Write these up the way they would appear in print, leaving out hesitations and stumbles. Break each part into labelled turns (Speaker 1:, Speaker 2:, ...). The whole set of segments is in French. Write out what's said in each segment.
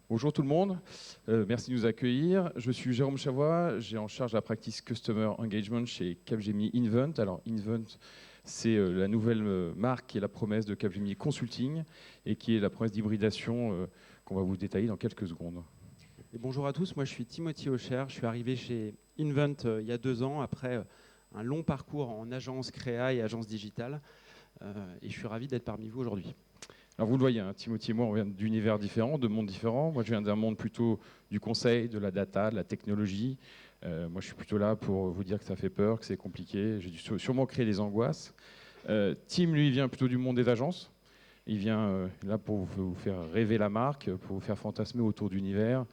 Speaker 1: Bonjour tout le monde, merci de nous accueillir. Je suis Jérôme Chavois, j'ai en charge la practice Customer Engagement chez Capgemini Invent. Alors Invent, c'est la nouvelle marque qui est la promesse de Capgemini Consulting et qui est la promesse d'hybridation qu'on va vous détailler dans quelques secondes.
Speaker 2: Et bonjour à tous, moi je suis Timothy Aucher, je suis arrivé chez Invent il y a 2 ans après un long parcours en agence créa et agence digitale et je suis ravi d'être parmi vous aujourd'hui.
Speaker 1: Alors vous le voyez, hein, Timothy et moi, on vient d'univers différents, de mondes différents. Moi, je viens d'un monde plutôt du conseil, de la data, de la technologie. Moi, je suis plutôt là pour vous dire que ça fait peur, que c'est compliqué. J'ai dû sûrement créer des angoisses. Tim, lui, vient plutôt du monde des agences. Il vient là pour vous faire rêver la marque, pour vous faire fantasmer autour d'univers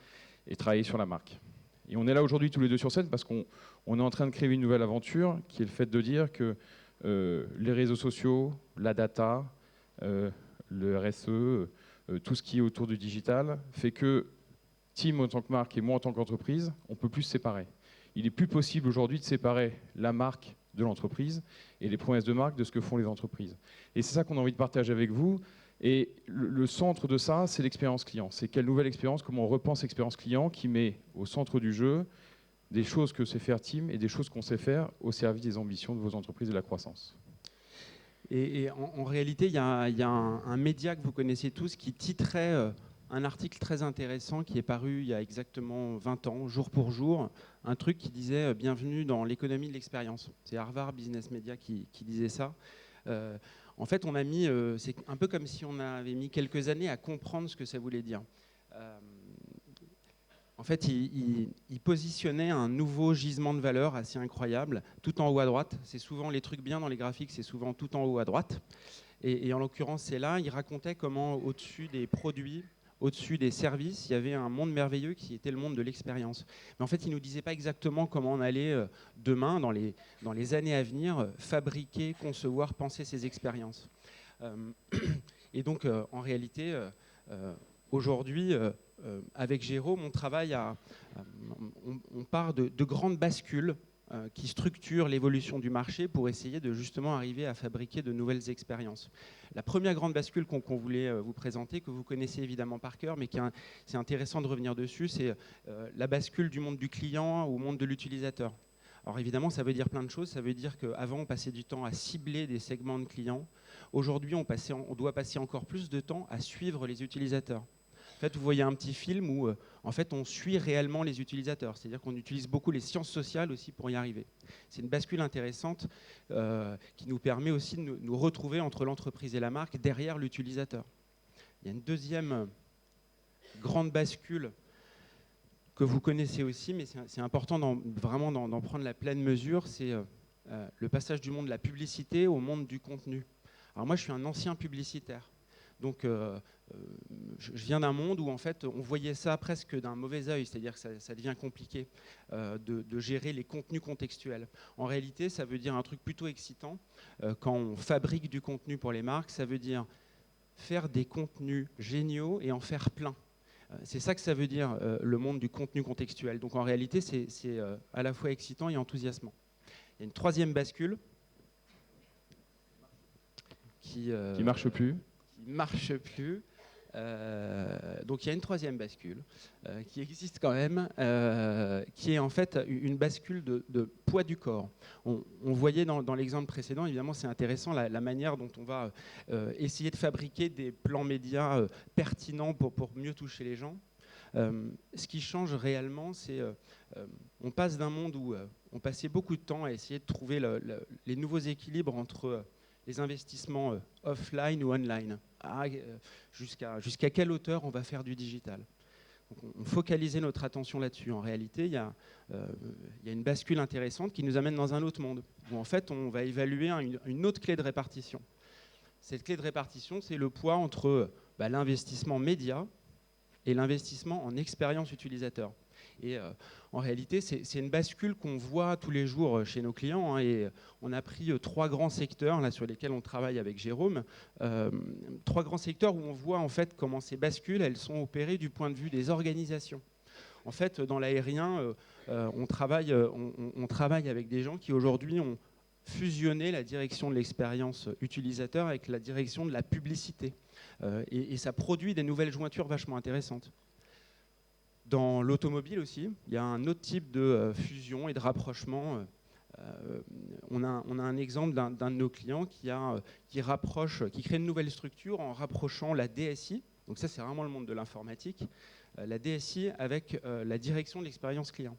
Speaker 1: et travailler sur la marque. Et on est là aujourd'hui tous les deux sur scène parce qu'on est en train de créer une nouvelle aventure qui est le fait de dire que les réseaux sociaux, la data, le RSE, tout ce qui est autour du digital, fait que Tim en tant que marque et moi en tant qu'entreprise, on ne peut plus se séparer. Il n'est plus possible aujourd'hui de séparer la marque de l'entreprise et les promesses de marque de ce que font les entreprises. Et c'est ça qu'on a envie de partager avec vous. Et le centre de ça, c'est l'expérience client. C'est quelle nouvelle expérience, comment on repense l'expérience client qui met au centre du jeu des choses que sait faire Tim et des choses qu'on sait faire au service des ambitions de vos entreprises et de la croissance.
Speaker 2: Et en réalité, il y a un média que vous connaissez tous qui titrait un article très intéressant qui est paru il y a exactement 20 ans, jour pour jour, un truc qui disait Bienvenue dans l'économie de l'expérience. C'est Harvard Business Media qui disait ça. En fait, c'est un peu comme si on avait mis quelques années à comprendre ce que ça voulait dire. En fait, il positionnait un nouveau gisement de valeur assez incroyable, tout en haut à droite. C'est souvent les trucs bien dans les graphiques, c'est souvent tout en haut à droite. Et en l'occurrence, c'est là, il racontait comment au-dessus des produits, au-dessus des services, il y avait un monde merveilleux qui était le monde de l'expérience. Mais en fait, il ne nous disait pas exactement comment on allait demain, dans les années à venir, fabriquer, concevoir, penser ces expériences. Et donc, en réalité, aujourd'hui, avec Jérôme, on part de grandes bascules qui structurent l'évolution du marché pour essayer de justement arriver à fabriquer de nouvelles expériences. La première grande bascule qu'on voulait vous présenter, que vous connaissez évidemment par cœur, mais c'est intéressant de revenir dessus, c'est la bascule du monde du client au monde de l'utilisateur. Alors évidemment, ça veut dire plein de choses. Ça veut dire qu'avant, on passait du temps à cibler des segments de clients. Aujourd'hui, on doit passer encore plus de temps à suivre les utilisateurs. En fait, vous voyez un petit film où en fait, on suit réellement les utilisateurs. C'est-à-dire qu'on utilise beaucoup les sciences sociales aussi pour y arriver. C'est une bascule intéressante qui nous permet aussi de nous retrouver entre l'entreprise et la marque derrière l'utilisateur. Il y a une deuxième grande bascule que vous connaissez aussi, mais c'est important vraiment d'en prendre la pleine mesure, c'est le passage du monde de la publicité au monde du contenu. Alors moi, je suis un ancien publicitaire. Donc, je viens d'un monde où en fait, on voyait ça presque d'un mauvais œil, c'est-à-dire que ça devient compliqué de gérer les contenus contextuels. En réalité, ça veut dire un truc plutôt excitant. Quand on fabrique du contenu pour les marques, ça veut dire faire des contenus géniaux et en faire plein. C'est ça que ça veut dire, le monde du contenu contextuel. Donc en réalité, c'est à la fois excitant et enthousiasmant. Il y a une troisième bascule qui
Speaker 1: marche plus.
Speaker 2: Qui marche plus. Donc il y a une troisième bascule qui existe quand même, qui est en fait une bascule de poids du corps. On voyait dans l'exemple précédent, évidemment c'est intéressant la manière dont on va essayer de fabriquer des plans médias pertinents pour mieux toucher les gens. Ce qui change réellement, c'est on passe d'un monde où on passait beaucoup de temps à essayer de trouver les nouveaux équilibres entre les investissements offline ou online. Jusqu'à quelle hauteur on va faire du digital. Donc on focalisait notre attention là-dessus. En réalité, il y a une bascule intéressante qui nous amène dans un autre monde, où en fait on va évaluer une autre clé de répartition. Cette clé de répartition, c'est le poids entre l'investissement média et l'investissement en expérience utilisateur. Et en réalité, c'est une bascule qu'on voit tous les jours chez nos clients. Et on a pris 3 grands secteurs là, sur lesquels on travaille avec Jérôme. 3 grands secteurs où on voit en fait comment ces bascules elles sont opérées du point de vue des organisations. En fait, dans l'aérien, on travaille avec des gens qui aujourd'hui ont fusionné la direction de l'expérience utilisateur avec la direction de la publicité. Et ça produit des nouvelles jointures vachement intéressantes. Dans l'automobile aussi, il y a un autre type de fusion et de rapprochement. On a un exemple d'un de nos clients qui crée une nouvelle structure en rapprochant la DSI, donc ça c'est vraiment le monde de l'informatique, la DSI avec la direction de l'expérience client.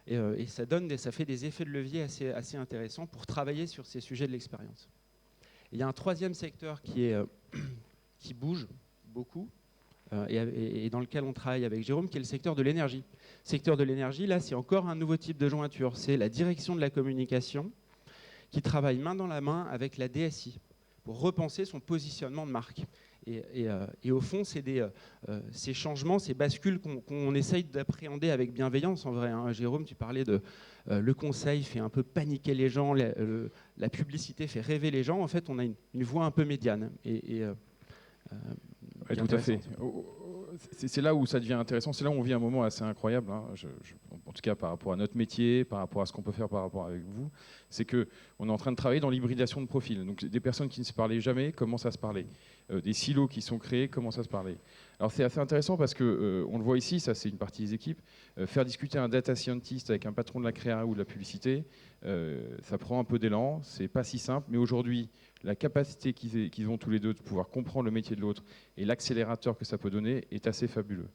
Speaker 2: Et ça fait des effets de levier assez intéressants pour travailler sur ces sujets de l'expérience. Il y a un troisième secteur qui bouge beaucoup et dans lequel on travaille avec Jérôme, qui est le secteur de l'énergie. Le secteur de l'énergie, là, c'est encore un nouveau type de jointure. C'est la direction de la communication qui travaille main dans la main avec la DSI pour repenser son positionnement de marque. Et au fond, c'est ces changements, ces bascules qu'on essaye d'appréhender avec bienveillance, en vrai. Hein. Jérôme, tu parlais de le conseil fait un peu paniquer les gens, la publicité fait rêver les gens. En fait, on a une voie un peu médiane.
Speaker 1: Ouais, tout à fait. C'est là où ça devient intéressant. C'est là où on vit un moment assez incroyable. Hein. En tout cas, par rapport à notre métier, par rapport à ce qu'on peut faire par rapport avec vous, c'est qu'on est en train de travailler dans l'hybridation de profils. Donc, des personnes qui ne se parlaient jamais commencent à se parler. Des silos qui sont créés commencent à se parler. Alors, c'est assez intéressant parce que on le voit ici, ça c'est une partie des équipes. Faire discuter un data scientist avec un patron de la créa ou de la publicité, ça prend un peu d'élan. C'est pas si simple, mais aujourd'hui, la capacité qu'ils ont tous les deux de pouvoir comprendre le métier de l'autre et l'accélérateur que ça peut donner est assez fabuleux.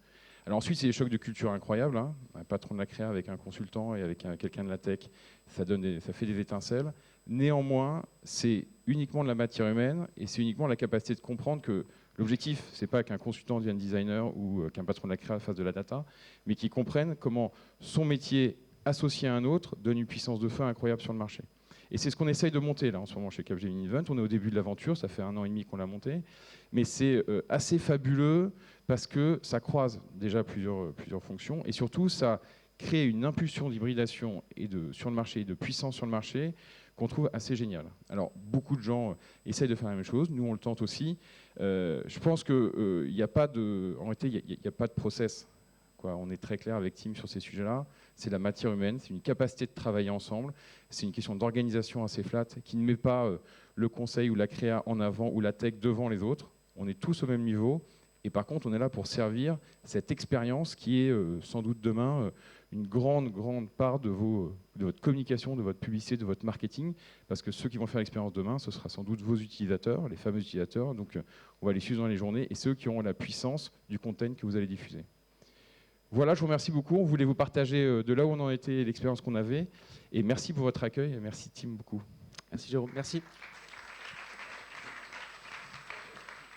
Speaker 1: Alors ensuite, c'est des chocs de culture incroyables. Hein. Un patron de la créa avec un consultant et avec quelqu'un de la tech, ça fait des étincelles. Néanmoins, c'est uniquement de la matière humaine et c'est uniquement la capacité de comprendre que l'objectif, c'est pas qu'un consultant devienne designer ou qu'un patron de la créa fasse de la data, mais qu'il comprenne comment son métier associé à un autre donne une puissance de feu incroyable sur le marché. Et c'est ce qu'on essaye de monter là en ce moment chez Capgemini Event. On est au début de l'aventure, ça fait 1 an et demi qu'on l'a monté. Mais c'est assez fabuleux parce que ça croise déjà plusieurs fonctions et surtout ça crée une impulsion d'hybridation sur le marché et de puissance sur le marché qu'on trouve assez génial. Alors beaucoup de gens essayent de faire la même chose, nous on le tente aussi. Je pense qu'il n'y a pas de, en réalité, il n'y a pas de process. On est très clair avec Tim sur ces sujets-là. C'est la matière humaine, c'est une capacité de travailler ensemble. C'est une question d'organisation assez flat qui ne met pas le conseil ou la créa en avant ou la tech devant les autres. On est tous au même niveau. Et par contre, on est là pour servir cette expérience qui est sans doute demain une grande part de votre communication, de votre publicité, de votre marketing. Parce que ceux qui vont faire l'expérience demain, ce sera sans doute vos utilisateurs, les fameux utilisateurs. Donc on va les suivre dans les journées. Et ceux qui auront la puissance du content que vous allez diffuser. Voilà, je vous remercie beaucoup. On voulait vous partager de là où on en était, l'expérience qu'on avait. Et merci pour votre accueil. Et merci Tim beaucoup.
Speaker 2: Merci Jérôme. Merci.